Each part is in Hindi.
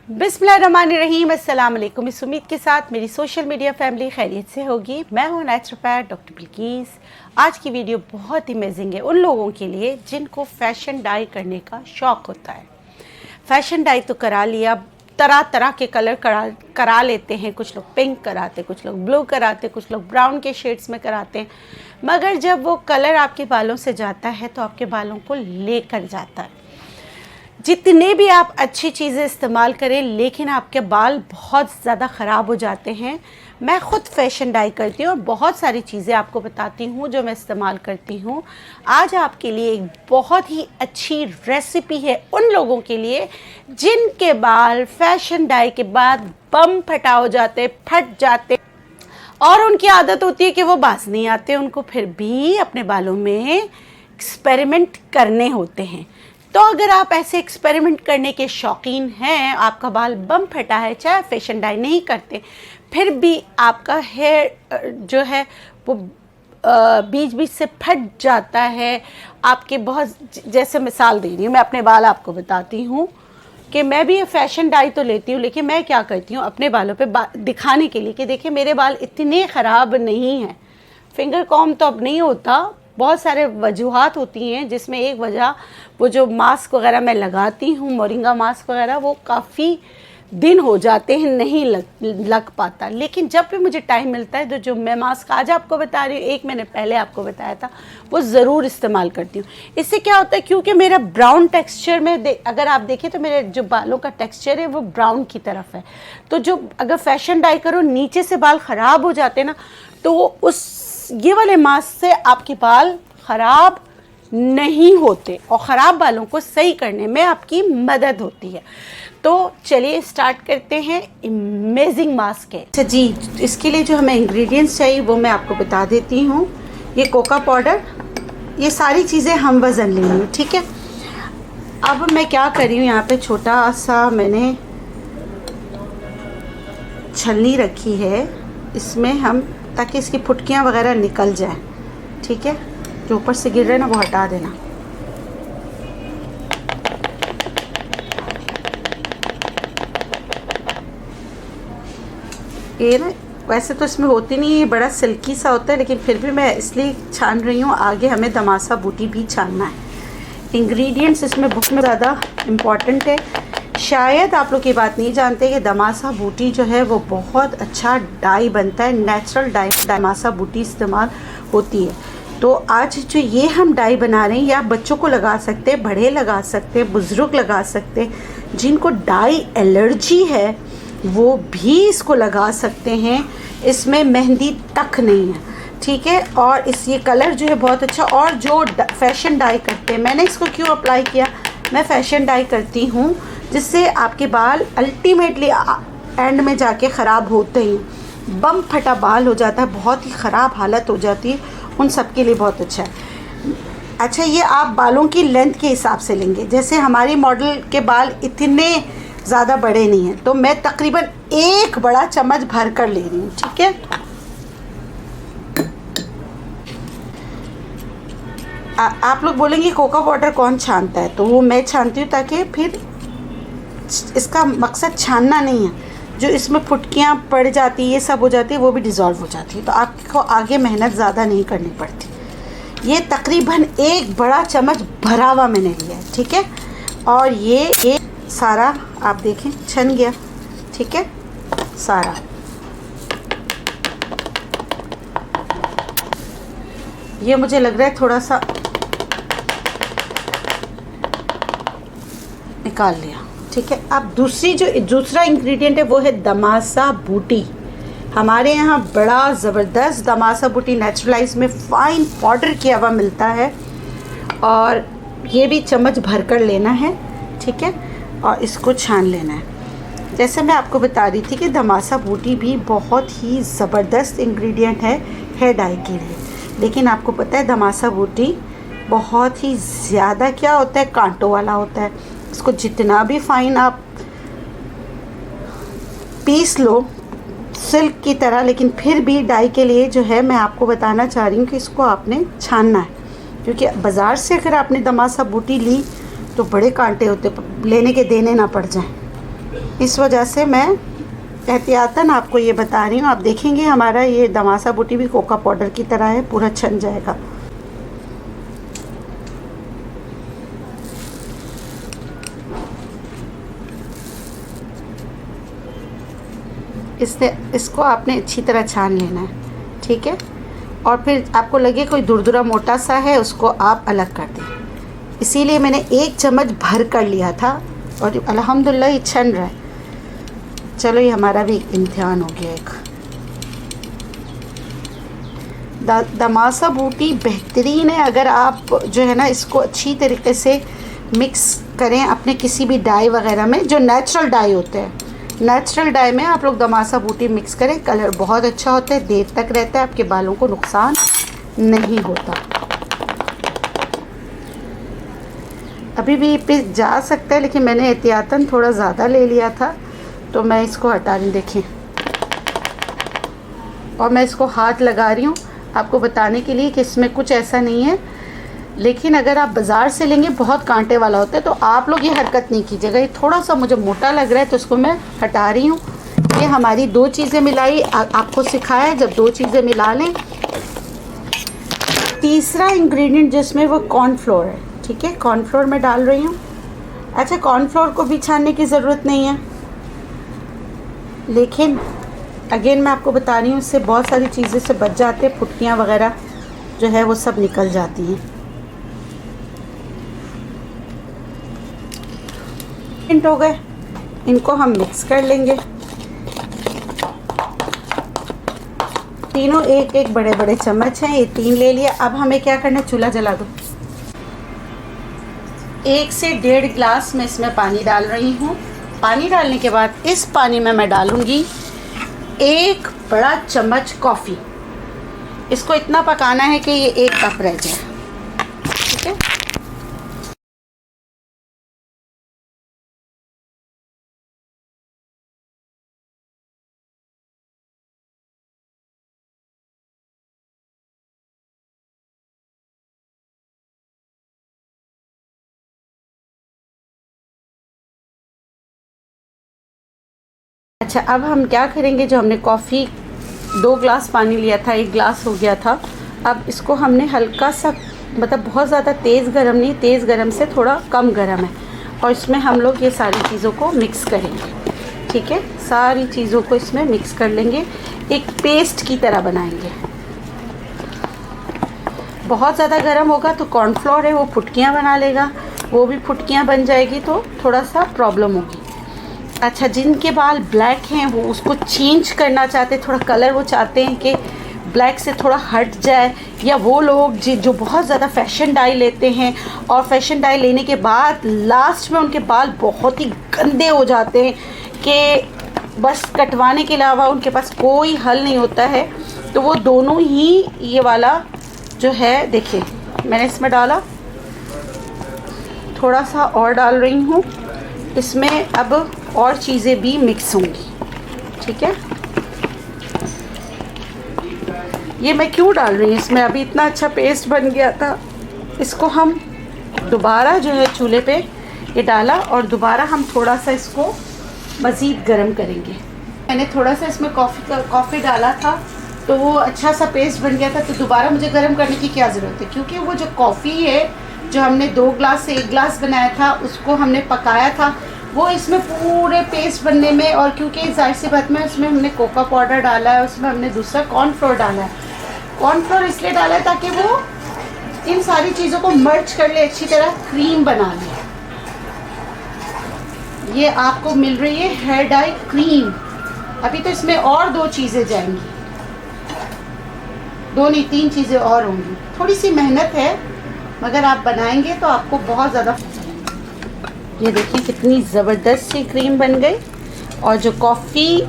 बिस्मिल्लाहिर्रहमानिर्रहीम, अस्सलाम वालेकुम। इस उम्मीद के साथ मेरी सोशल मीडिया फैमिली खैरियत से होगी। मैं हूँ नेचुरोपैथ डॉक्टर बिल्किस। आज की वीडियो बहुत ही अमेजिंग है उन लोगों के लिए जिनको फैशन डाई करने का शौक़ होता है। फैशन डाई तो करा लिया, तरह तरह के कलर करा लेते हैं। कुछ लोग पिंक कराते, कुछ लोग ब्लू कराते, कुछ लोग ब्राउन के शेड्स में कराते हैं। मगर जब वो कलर आपके बालों से जाता है तो आपके बालों को लेकर जाता है। जितने भी आप अच्छी चीज़ें इस्तेमाल करें, लेकिन आपके बाल बहुत ज़्यादा ख़राब हो जाते हैं। मैं ख़ुद फैशन डाई करती हूँ और बहुत सारी चीज़ें आपको बताती हूँ जो मैं इस्तेमाल करती हूँ। आज आपके लिए एक बहुत ही अच्छी रेसिपी है उन लोगों के लिए जिनके बाल फैशन डाई के बाद बम फटा हो जाते, फट जाते, और उनकी आदत होती है कि वो बाज नहीं आते, उनको फिर भी अपने बालों में एक्सपेरिमेंट करने होते हैं। तो अगर आप ऐसे एक्सपेरिमेंट करने के शौकीन हैं, आपका बाल बम फटा है, चाहे फैशन डाई नहीं करते, फिर भी आपका हेयर जो है वो बीच बीच से फट जाता है, आपके बहुत, जैसे मिसाल दे रही हूँ, मैं अपने बाल आपको बताती हूँ कि मैं भी ये फैशन डाई तो लेती हूँ, लेकिन मैं क्या करती हूँ अपने बालों पे दिखाने के लिए कि देखिए मेरे बाल इतने ख़राब नहीं हैं। फिंगर कॉम तो अब नहीं होता, बहुत सारे वजूहात होती हैं, जिसमें एक वजह वो जो मास्क वगैरह मैं लगाती हूँ, मोरिंगा मास्क वगैरह, वो काफ़ी दिन हो जाते हैं, नहीं लग पाता। लेकिन जब भी मुझे टाइम मिलता है तो जो मैं मास्क आज आपको बता रही हूँ, 1 महीने पहले आपको बताया था, वो ज़रूर इस्तेमाल करती हूँ। इससे क्या होता है, क्योंकि मेरा ब्राउन टेक्सचर में अगर आप देखें तो मेरे जो बालों का टेक्सचर है वो ब्राउन की तरफ है। तो जो अगर फैशन डाई करो, नीचे से बाल ख़राब हो जाते हैं ना, तो ये वाले मास्क से आपके बाल ख़राब नहीं होते और ख़राब बालों को सही करने में आपकी मदद होती है। तो चलिए स्टार्ट करते हैं। अमेजिंग मास्क है। अच्छा जी, इसके लिए जो हमें इंग्रेडिएंट्स चाहिए वो मैं आपको बता देती हूँ। ये कोका पाउडर, ये सारी चीज़ें हम वज़न लेंगे, ठीक है। अब मैं क्या कर रही हूँ, यहाँ पे छोटा सा मैंने छलनी रखी है, इसमें हम, ताकि इसकी फुटकियाँ वगैरह निकल जाए, ठीक है। जो ऊपर से गिर रहे ना वो हटा देना। ये ना वैसे तो इसमें होती नहीं है, बड़ा सिल्की सा होता है, लेकिन फिर भी मैं इसलिए छान रही हूँ, आगे हमें दमासा बूटी भी छानना है। इंग्रेडिएंट्स इसमें बहुत में ज़्यादा इम्पॉर्टेंट है। शायद आप लोग ये बात नहीं जानते कि दमासा बूटी जो है वो बहुत अच्छा डाई बनता है, नेचुरल डाई दमासा बूटी इस्तेमाल होती है। तो आज जो ये हम डाई बना रहे हैं, या बच्चों को लगा सकते हैं, बड़े लगा सकते हैं, बुज़ुर्ग लगा सकते हैं, जिनको डाई एलर्जी है वो भी इसको लगा सकते हैं। इसमें मेहंदी तक नहीं है, ठीक है। और ये कलर जो है बहुत अच्छा। और जो फैशन डाई करते हैं, मैंने इसको क्यों अप्लाई किया, मैं फैशन डाई करती हूँ जिससे आपके बाल अल्टीमेटली एंड में जाके ख़राब होते हैं, बम फटा बाल हो जाता है, बहुत ही ख़राब हालत हो जाती है, उन सब के लिए बहुत अच्छा है। अच्छा, ये आप बालों की लेंथ के हिसाब से लेंगे। जैसे हमारी मॉडल के बाल इतने ज़्यादा बड़े नहीं हैं, तो मैं तकरीबन 1 बड़ा चम्मच भर कर ले रही हूँ, ठीक है। आप लोग बोलेंगे कोका पाउडर कौन छानता है, तो वो मैं छानती हूँ, ताकि फिर इसका मकसद छानना नहीं है, जो इसमें फुटकियाँ पड़ जाती है, ये सब हो जाती है, वो भी डिज़ोल्व हो जाती है, तो आपको आगे मेहनत ज़्यादा नहीं करनी पड़ती। ये तकरीबन 1 बड़ा चम्मच भरा हुआ मैंने लिया है, ठीक है। और ये सारा आप देखें छन गया, ठीक है, सारा। ये मुझे लग रहा है थोड़ा सा निकाल लिया, ठीक है। अब दूसरा इंग्रेडिएंट है वो है दमासा बूटी। हमारे यहाँ बड़ा ज़बरदस्त दमासा बूटी नेचुरलाइज में फ़ाइन पाउडर किया हुआ मिलता है, और ये भी चम्मच भर कर लेना है, ठीक है। और इसको छान लेना है। जैसे मैं आपको बता रही थी कि दमासा बूटी भी बहुत ही ज़बरदस्त इंग्रेडिएंट है हेयर डाई के लिए, लेकिन आपको पता है दमासा बूटी बहुत ही ज़्यादा क्या होता है, कांटों वाला होता है। इसको जितना भी फाइन आप पीस लो, सिल्क की तरह, लेकिन फिर भी डाई के लिए जो है मैं आपको बताना चाह रही हूँ कि इसको आपने छानना है, क्योंकि बाज़ार से अगर आपने दमासा बूटी ली तो बड़े कांटे होते, लेने के देने ना पड़ जाएं। इस वजह से मैं एहतियातन आपको ये बता रही हूँ। आप देखेंगे हमारा ये दमासा बूटी भी कोका पाउडर की तरह है, पूरा छन जाएगा। इसको आपने अच्छी तरह छान लेना है, ठीक है। और फिर आपको लगे कोई दुरदुरा मोटा सा है, उसको आप अलग कर दें। इसीलिए मैंने 1 चम्मच भर कर लिया था और अल्हम्दुलिल्लाह ये छन रहा है। चलो ये हमारा भी इम्तिहान हो गया एक। दमासा बूटी बेहतरीन है अगर आप जो है ना इसको अच्छी तरीके से मिक्स करें अपने किसी भी डाई वगैरह में, जो नेचुरल डाई होते हैं। नेचुरल डाई में आप लोग दमासा बूटी मिक्स करें, कलर बहुत अच्छा होता है, देर तक रहता है, आपके बालों को नुकसान नहीं होता। अभी भी पे जा सकता है, लेकिन मैंने एहतियातन थोड़ा ज़्यादा ले लिया था तो मैं इसको हटा रही, देखें। और मैं इसको हाथ लगा रही हूँ आपको बताने के लिए कि इसमें कुछ ऐसा नहीं है, लेकिन अगर आप बाज़ार से लेंगे बहुत कांटे वाला होता है, तो आप लोग ये हरकत नहीं कीजिएगा। ये थोड़ा सा मुझे मोटा लग रहा है तो इसको मैं हटा रही हूँ। ये हमारी 2 चीज़ें मिलाई, आपको सिखाया है जब 2 चीज़ें मिला लें। तीसरा इंग्रेडिएंट जिसमें वो कॉर्नफ्लोर है, ठीक है। कॉर्नफ्लोर मैं डाल रही हूँ। अच्छा, कॉर्नफ्लोर को भी छानने की ज़रूरत नहीं है, लेकिन अगेन मैं आपको बता रही हूँ इससे बहुत सारी चीज़ें से बच जाते हैं, फुटकियाँ वगैरह जो है वो सब निकल जाती हैं। मिनट हो गए, इनको हम मिक्स कर लेंगे। तीनों एक एक बड़े बड़े चम्मच हैं, ये 3 ले लिया। अब हमें क्या करना है, चूल्हा जला दो। 1 से 1.5 गिलास मैं इसमें पानी डाल रही हूँ। पानी डालने के बाद इस पानी में मैं डालूँगी 1 बड़ा चम्मच कॉफ़ी। इसको इतना पकाना है कि ये 1 कप रह जाए, ठीक है। अच्छा, अब हम क्या करेंगे, जो हमने कॉफ़ी 2 गिलास पानी लिया था, 1 गिलास हो गया था। अब इसको हमने हल्का सा, मतलब बहुत ज़्यादा तेज़ गरम नहीं, तेज़ गरम से थोड़ा कम गरम है, और इसमें हम लोग ये सारी चीज़ों को मिक्स करेंगे, ठीक है। सारी चीज़ों को इसमें मिक्स कर लेंगे, एक पेस्ट की तरह बनाएंगे। बहुत ज़्यादा गरम होगा तो कॉर्नफ्लोर है वो फुटकियाँ बना लेगा, वो भी फुटकियाँ बन जाएगी तो थोड़ा सा प्रॉब्लम होगी। अच्छा, जिनके बाल ब्लैक हैं वो उसको चेंज करना चाहते हैं, थोड़ा कलर वो चाहते हैं कि ब्लैक से थोड़ा हट जाए, या वो लोग जो बहुत ज़्यादा फैशन डाई लेते हैं और फैशन डाई लेने के बाद लास्ट में उनके बाल बहुत ही गंदे हो जाते हैं कि बस कटवाने के अलावा उनके पास कोई हल नहीं होता है, तो वो दोनों ही ये वाला जो है, देखिए मैंने इसमें डाला, थोड़ा सा और डाल रही हूँ। इसमें अब और चीज़ें भी मिक्स होंगी, ठीक है। ये मैं क्यों डाल रही हूँ इसमें, अभी इतना अच्छा पेस्ट बन गया था। इसको हम दोबारा जो है चूल्हे पे ये डाला और दोबारा हम थोड़ा सा इसको मज़ीद गर्म करेंगे। मैंने थोड़ा सा इसमें कॉफ़ी डाला था तो वो अच्छा सा पेस्ट बन गया था, तो दोबारा मुझे गर्म करने की क्या ज़रूरत है, क्योंकि वो जो कॉफ़ी है जो हमने 2 गिलास से 1 गिलास बनाया था उसको हमने पकाया था, वो इसमें पूरे पेस्ट बनने में, और क्योंकि जाहिर सी बात में उसमें हमने कोका पाउडर डाला है, उसमें हमने दूसरा कॉर्नफ्लोर डाला है। कॉर्नफ्लोर इसलिए डाला है ताकि वो इन सारी चीज़ों को मर्ज कर ले, अच्छी तरह क्रीम बना ले। ये आपको मिल रही है हेयर डाई क्रीम। अभी तो इसमें और 2 चीज़ें जाएंगी, 2 नहीं 3 चीज़ें और होंगी। थोड़ी सी मेहनत है, मगर आप बनाएंगे तो आपको बहुत ज़्यादा। ये देखिए कितनी ज़बरदस्त सी क्रीम बन गई, और जो कॉफ़ी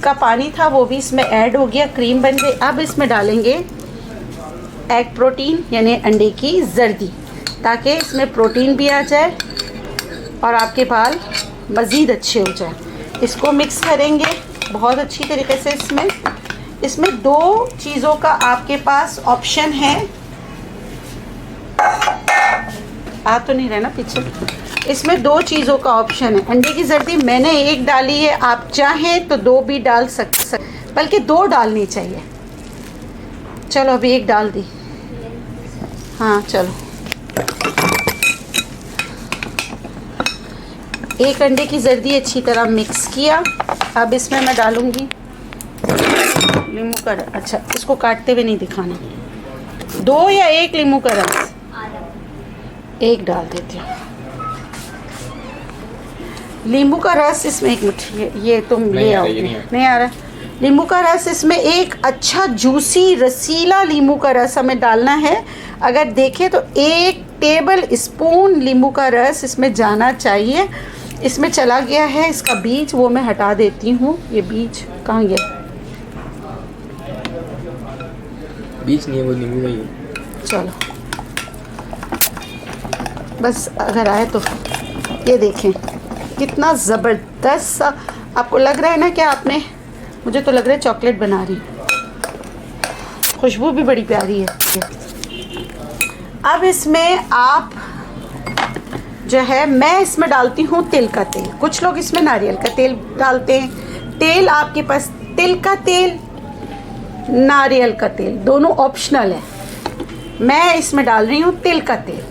का पानी था वो भी इसमें ऐड हो गया, क्रीम बन गई। अब इसमें डालेंगे एग प्रोटीन, यानी अंडे की जर्दी, ताकि इसमें प्रोटीन भी आ जाए और आपके बाल मज़ीद अच्छे हो जाए। इसको मिक्स करेंगे बहुत अच्छी तरीके से। इसमें दो चीज़ों का आपके पास ऑप्शन है। आ तो नहीं रहना पीछे। इसमें दो चीज़ों का ऑप्शन है। अंडे की जर्दी मैंने एक डाली है, आप चाहें तो दो भी डाल सकते, बल्कि दो डालनी चाहिए। चलो अभी एक डाल दी। हाँ चलो, एक अंडे की जर्दी अच्छी तरह मिक्स किया। अब इसमें मैं डालूंगी नींबू का रस। अच्छा, इसको काटते हुए नहीं दिखाना। दो या एक नींबू का रस? एक डाल देती हूँ नींबू का रस इसमें। एक मिनट, ये तुम ले आओ। नहीं आ रहा नींबू का रस। इसमें एक अच्छा जूसी रसीला नींबू का रस हमें डालना है। अगर देखें तो 1 टेबल स्पून नींबू का रस इसमें जाना चाहिए। इसमें चला गया है इसका बीज, वो मैं हटा देती हूँ। ये बीज कहाँ गया? बीज नहीं है, वो नींबू का ही है। चलो बस, अगर आए तो ये देखें कितना ज़बरदस्त सा। आपको लग रहा है ना कि आपने, मुझे तो लग रहा है चॉकलेट बना रही। खुशबू भी बड़ी प्यारी है। अब इसमें आप जो है, मैं इसमें डालती हूँ तिल का तेल। कुछ लोग इसमें नारियल का तेल डालते हैं। तेल आपके पास तिल का तेल, नारियल का तेल, दोनों ऑप्शनल है। मैं इसमें डाल रही हूँ तिल का तेल।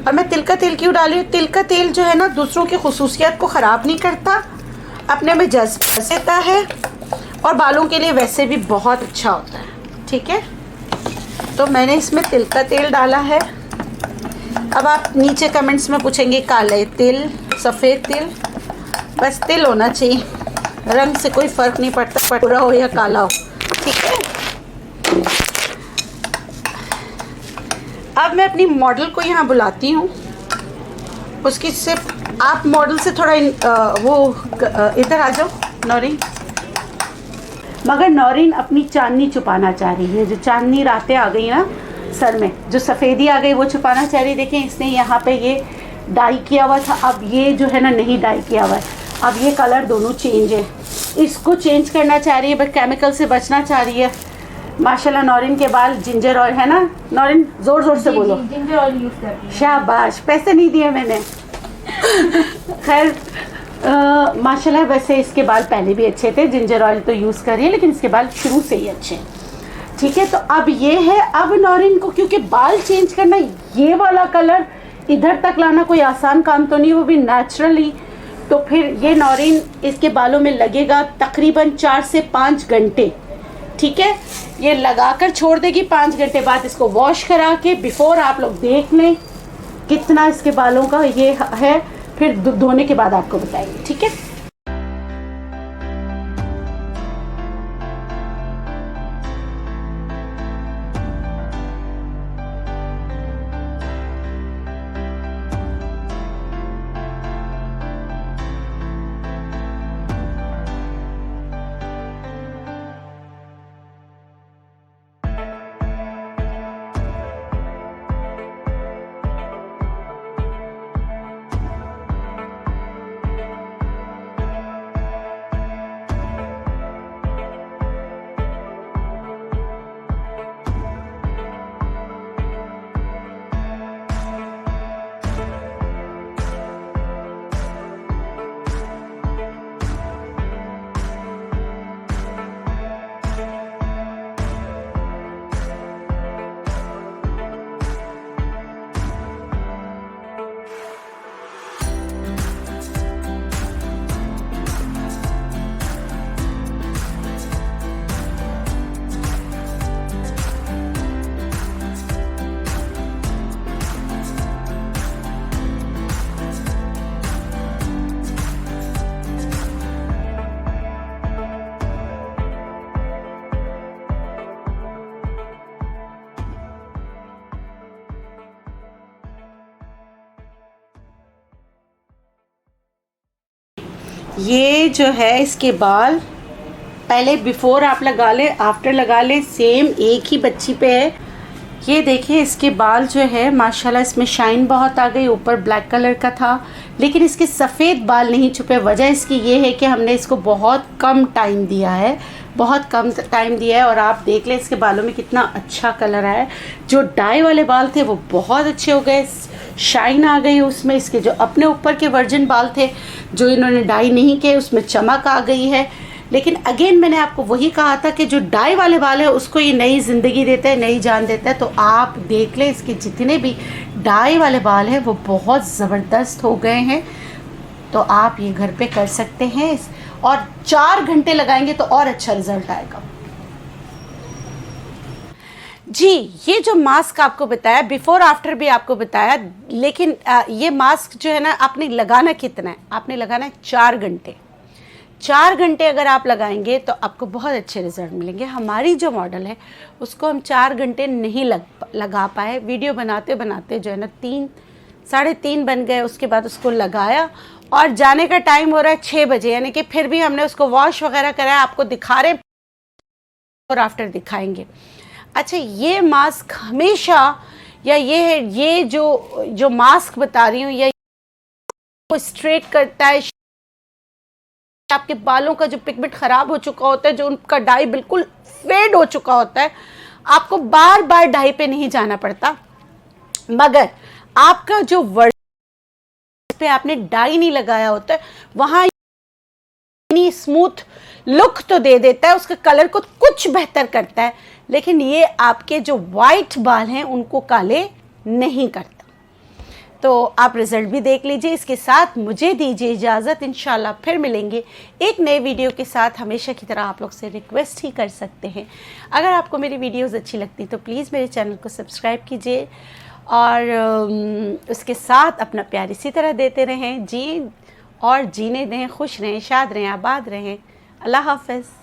और मैं तिल का तेल क्यों डाल रही हूँ? तिल का तेल जो है ना, दूसरों की खुसूसियत को ख़राब नहीं करता, अपने में जज्ब देता है, और बालों के लिए वैसे भी बहुत अच्छा होता है। ठीक है, तो मैंने इसमें तिल का तेल डाला है। अब आप नीचे कमेंट्स में पूछेंगे काले तिल, सफ़ेद तिल, बस तिल होना चाहिए, रंग से कोई फ़र्क नहीं पड़ता, भूरा हो या काला हो। ठीक है, अब मैं अपनी मॉडल को यहाँ बुलाती हूँ। उसकी सिर्फ आप मॉडल से थोड़ा इधर आ जाओ नौरीन। मगर नौरीन अपनी चांदनी छुपाना चाह रही है। जो चांदनी रातें आ गई ना सर में, जो सफ़ेदी आ गई, वो छुपाना चाह रही। देखें, इसने यहाँ पे ये डाई किया हुआ था, अब ये जो है ना नहीं डाई किया हुआ है। अब ये कलर दोनों चेंज है। इसको चेंज करना चाह रही है, बट केमिकल से बचना चाह रही है। माशाल्लाह नौरीन के बाल जिंजर ऑयल है ना नौरीन? जोर जोर से बोलो। जिंजर ऑयल यूज करती हूं। शाबाश, पैसे नहीं दिए मैंने। खैर माशाल्लाह, वैसे इसके बाल पहले भी अच्छे थे, जिंजर ऑयल तो यूज़ करिए, लेकिन इसके बाल शुरू से ही अच्छे हैं। ठीक है, तो अब ये है। अब नौरीन को क्योंकि बाल चेंज करना, ये वाला कलर इधर तक लाना कोई आसान काम तो नहीं, वो भी नेचुरली। तो फिर ये नौरीन इसके बालों में लगेगा तकरीबन 4 से 5 घंटे। ठीक है, ये लगाकर छोड़ देगी। 5 घंटे बाद इसको वॉश करा के बिफोर आप लोग देख लें कितना इसके बालों का ये है, फिर धोने के बाद आपको बताएंगे। ठीक है, ये जो है इसके बाल पहले बिफोर आप लगा ले, आफ्टर लगा ले, सेम एक ही बच्ची पे है। ये देखिए इसके बाल जो है माशाल्लाह इसमें शाइन बहुत आ गई, ऊपर ब्लैक कलर का था लेकिन इसके सफ़ेद बाल नहीं छुपे। वजह इसकी ये है कि हमने इसको बहुत कम टाइम दिया है, बहुत कम टाइम दिया है। और आप देख लें इसके बालों में कितना अच्छा कलर आया है। जो डाई वाले बाल थे वो बहुत अच्छे हो गए, शाइन आ गई उसमें। इसके जो अपने ऊपर के वर्जिन बाल थे जो इन्होंने डाई नहीं किए उसमें चमक आ गई है। लेकिन अगेन मैंने आपको वही कहा था कि जो डाई वाले बाल है उसको ये नई ज़िंदगी देता है, नई जान देता है। तो आप देख लें इसके जितने भी डाई वाले बाल हैं वो बहुत ज़बरदस्त हो गए हैं। तो आप ये घर पे कर सकते हैं और 4 घंटे लगाएंगे तो और अच्छा रिज़ल्ट आएगा। जी, ये जो मास्क आपको बताया बिफ़ोर आफ्टर भी आपको बताया, लेकिन ये मास्क जो है ना आपने लगाना कितना है, आपने लगाना है 4 घंटे। 4 घंटे अगर आप लगाएंगे तो आपको बहुत अच्छे रिज़ल्ट मिलेंगे। हमारी जो मॉडल है उसको हम 4 घंटे नहीं लगा पाए। वीडियो बनाते बनाते जो है ना 3-3:30 बन गए। उसके बाद उसको लगाया और जाने का टाइम हो रहा है 6 बजे, यानी कि फिर भी हमने उसको वॉश वगैरह कराया। आपको दिखा रहे और आफ्टर दिखाएंगे। अच्छा, ये मास्क हमेशा या ये जो मास्क बता रही हूँ या स्ट्रेट करता है, आपके बालों का जो पिगमेंट ख़राब हो चुका होता है, जो उनका डाई बिल्कुल फेड हो चुका होता है, आपको बार बार डाई पे नहीं जाना पड़ता। मगर आपका जो वर्ड पे आपने डाई नहीं लगाया होता है वहाँ स्मूथ लुक तो दे देता है, उसके कलर को कुछ बेहतर करता है, लेकिन ये आपके जो वाइट बाल हैं उनको काले नहीं करता। तो आप रिज़ल्ट भी देख लीजिए। इसके साथ मुझे दीजिए इजाज़त, इंशाल्लाह फिर मिलेंगे एक नए वीडियो के साथ। हमेशा की तरह आप लोग से रिक्वेस्ट ही कर सकते हैं, अगर आपको मेरी वीडियोस अच्छी लगती तो प्लीज़ मेरे चैनल को सब्सक्राइब कीजिए और उसके साथ अपना प्यार इसी तरह देते रहें। जी और जीने दें, खुश रहें, शाद रहें, आबाद रहें। अल्लाह हाफ़िज़।